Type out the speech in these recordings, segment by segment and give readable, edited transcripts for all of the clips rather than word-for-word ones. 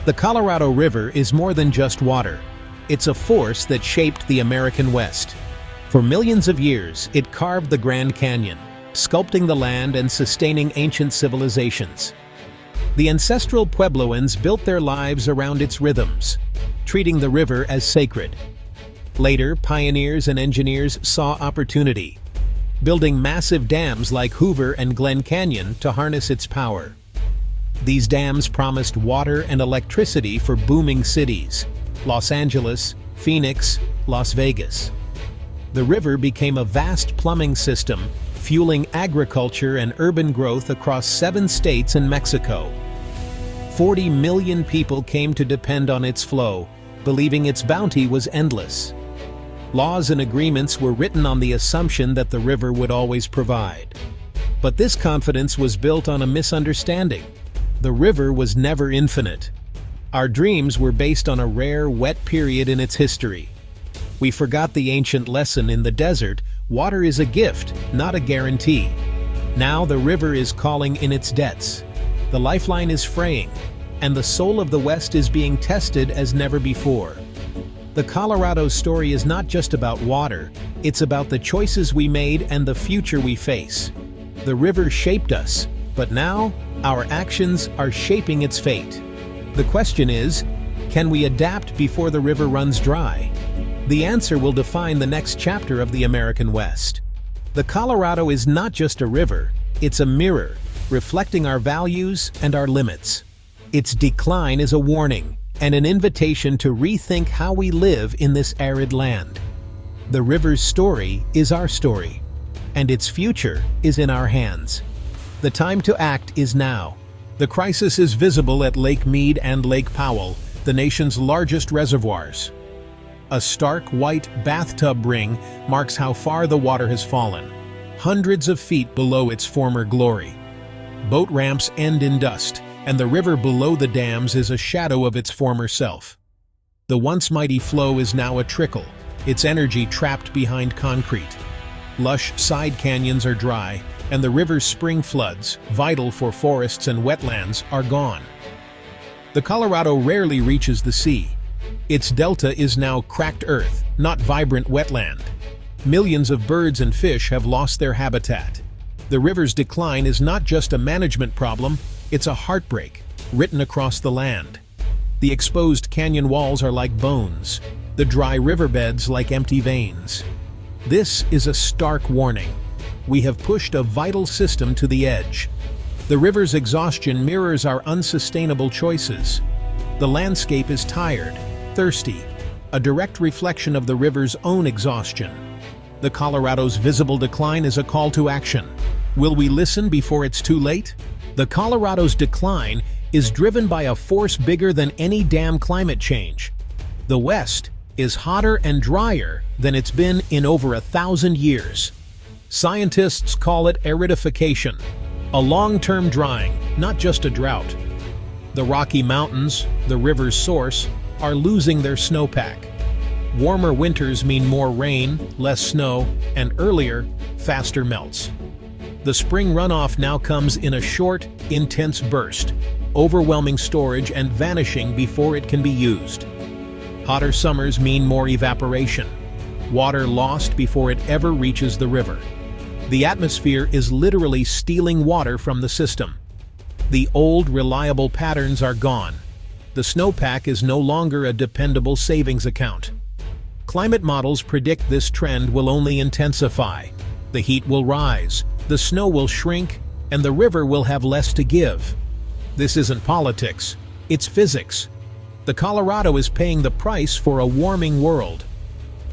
The Colorado River is more than just water. It's a force that shaped the American West. For millions of years, it carved the Grand Canyon, sculpting the land and sustaining ancient civilizations. The ancestral Puebloans built their lives around its rhythms, treating the river as sacred. Later, pioneers and engineers saw opportunity, building massive dams like Hoover and Glen Canyon to harness its power. These dams promised water and electricity for booming cities: Los Angeles, Phoenix, Las Vegas. The river became a vast plumbing system, fueling agriculture and urban growth across 7 states and Mexico. 40 million people came to depend on its flow, believing its bounty was endless. Laws and agreements were written on the assumption that the river would always provide. But this confidence was built on a misunderstanding. The river was never infinite. Our dreams were based on a rare, wet period in its history. We forgot the ancient lesson in the desert: water is a gift, not a guarantee. Now the river is calling in its debts. The lifeline is fraying, and the soul of the West is being tested as never before. The Colorado story is not just about water, it's about the choices we made and the future we face. The river shaped us, but now our actions are shaping its fate. The question is, can we adapt before the river runs dry? The answer will define the next chapter of the American West. The Colorado is not just a river, it's a mirror, reflecting our values and our limits. Its decline is a warning and an invitation to rethink how we live in this arid land. The river's story is our story, and its future is in our hands. The time to act is now. The crisis is visible at Lake Mead and Lake Powell, the nation's largest reservoirs. A stark white bathtub ring marks how far the water has fallen, hundreds of feet below its former glory. Boat ramps end in dust, and the river below the dams is a shadow of its former self. The once mighty flow is now a trickle, its energy trapped behind concrete. Lush side canyons are dry, and the river's spring floods, vital for forests and wetlands, are gone. The Colorado rarely reaches the sea. Its delta is now cracked earth, not vibrant wetland. Millions of birds and fish have lost their habitat. The river's decline is not just a management problem, it's a heartbreak written across the land. The exposed canyon walls are like bones, the dry riverbeds like empty veins. This is a stark warning. We have pushed a vital system to the edge. The river's exhaustion mirrors our unsustainable choices. The landscape is tired, thirsty, a direct reflection of the river's own exhaustion. The Colorado's visible decline is a call to action. Will we listen before it's too late? The Colorado's decline is driven by a force bigger than any damn climate change. The West is hotter and drier than it's been in over 1,000 years. Scientists call it aridification, a long-term drying, not just a drought. The Rocky Mountains, the river's source, are losing their snowpack. Warmer winters mean more rain, less snow, and earlier, faster melts. The spring runoff now comes in a short, intense burst, overwhelming storage and vanishing before it can be used. Hotter summers mean more evaporation, water lost before it ever reaches the river. The atmosphere is literally stealing water from the system. The old, reliable patterns are gone. The snowpack is no longer a dependable savings account. Climate models predict this trend will only intensify. The heat will rise, the snow will shrink, and the river will have less to give. This isn't politics, it's physics. The Colorado is paying the price for a warming world.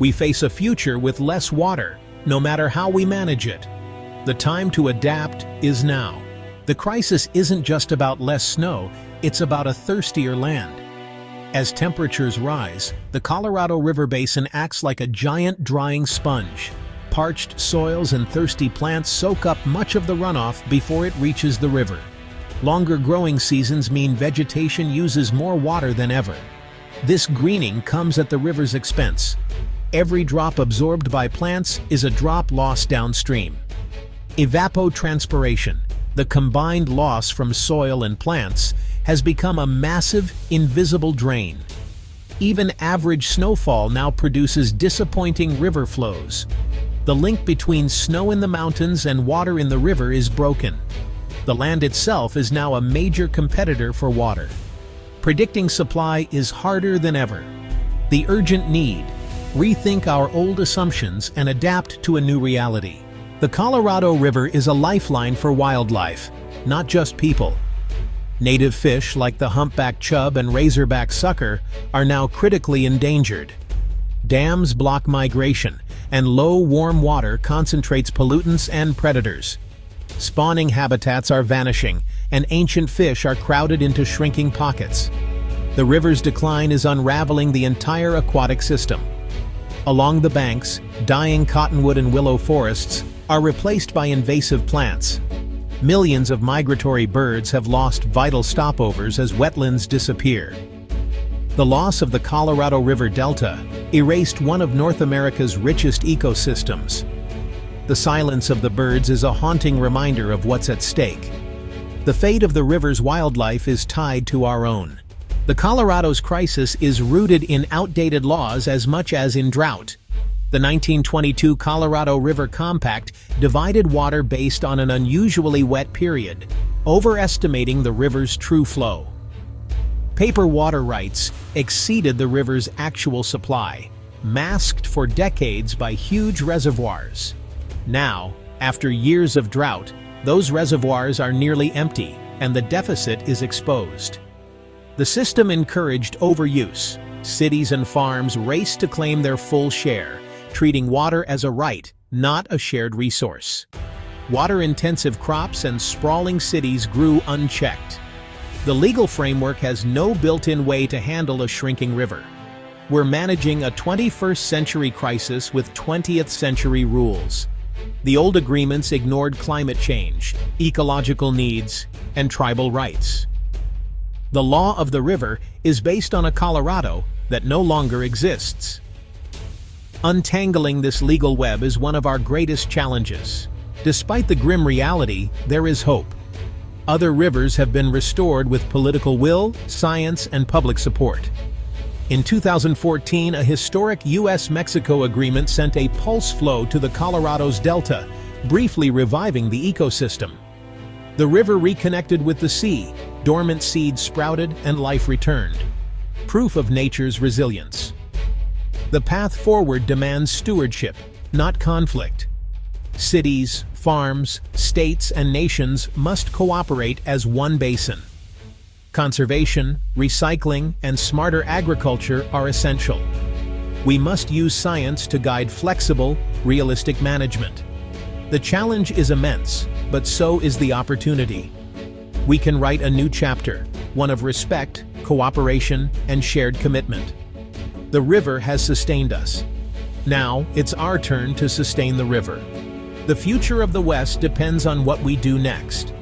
We face a future with less water, no matter how we manage it. The time to adapt is now. The crisis isn't just about less snow, it's about a thirstier land. As temperatures rise, the Colorado River Basin acts like a giant drying sponge. Parched soils and thirsty plants soak up much of the runoff before it reaches the river. Longer growing seasons mean vegetation uses more water than ever. This greening comes at the river's expense. Every drop absorbed by plants is a drop lost downstream. Evapotranspiration. The combined loss from soil and plants has become a massive, invisible drain. Even average snowfall now produces disappointing river flows. The link between snow in the mountains and water in the river is broken. The land itself is now a major competitor for water. Predicting supply is harder than ever. The urgent need: rethink our old assumptions and adapt to a new reality. The Colorado River is a lifeline for wildlife, not just people. Native fish like the humpback chub and razorback sucker are now critically endangered. Dams block migration, and low, warm water concentrates pollutants and predators. Spawning habitats are vanishing, and ancient fish are crowded into shrinking pockets. The river's decline is unraveling the entire aquatic system. Along the banks, dying cottonwood and willow forests are replaced by invasive plants. Millions of migratory birds have lost vital stopovers as wetlands disappear. The loss of the Colorado River Delta erased one of North America's richest ecosystems. The silence of the birds is a haunting reminder of what's at stake. The fate of the river's wildlife is tied to our own. The Colorado's crisis is rooted in outdated laws as much as in drought. The 1922 Colorado River Compact divided water based on an unusually wet period, overestimating the river's true flow. Paper water rights exceeded the river's actual supply, masked for decades by huge reservoirs. Now, after years of drought, those reservoirs are nearly empty, and the deficit is exposed. The system encouraged overuse. Cities and farms raced to claim their full share, treating water as a right, not a shared resource. Water-intensive crops and sprawling cities grew unchecked. The legal framework has no built-in way to handle a shrinking river. We're managing a 21st century crisis with 20th century rules. The old agreements ignored climate change, ecological needs, and tribal rights. The law of the river is based on a Colorado that no longer exists. Untangling this legal web is one of our greatest challenges. Despite the grim reality, there is hope. Other rivers have been restored with political will, science, and public support. In 2014, a historic U.S.-Mexico agreement sent a pulse flow to the Colorado's delta, briefly reviving the ecosystem. The river reconnected with the sea, dormant seeds sprouted, and life returned. Proof of nature's resilience. The path forward demands stewardship, not conflict. Cities, farms, states, and nations must cooperate as one basin. Conservation, recycling, and smarter agriculture are essential. We must use science to guide flexible, realistic management. The challenge is immense, but so is the opportunity. We can write a new chapter, one of respect, cooperation, and shared commitment. The river has sustained us. Now, it's our turn to sustain the river. The future of the West depends on what we do next.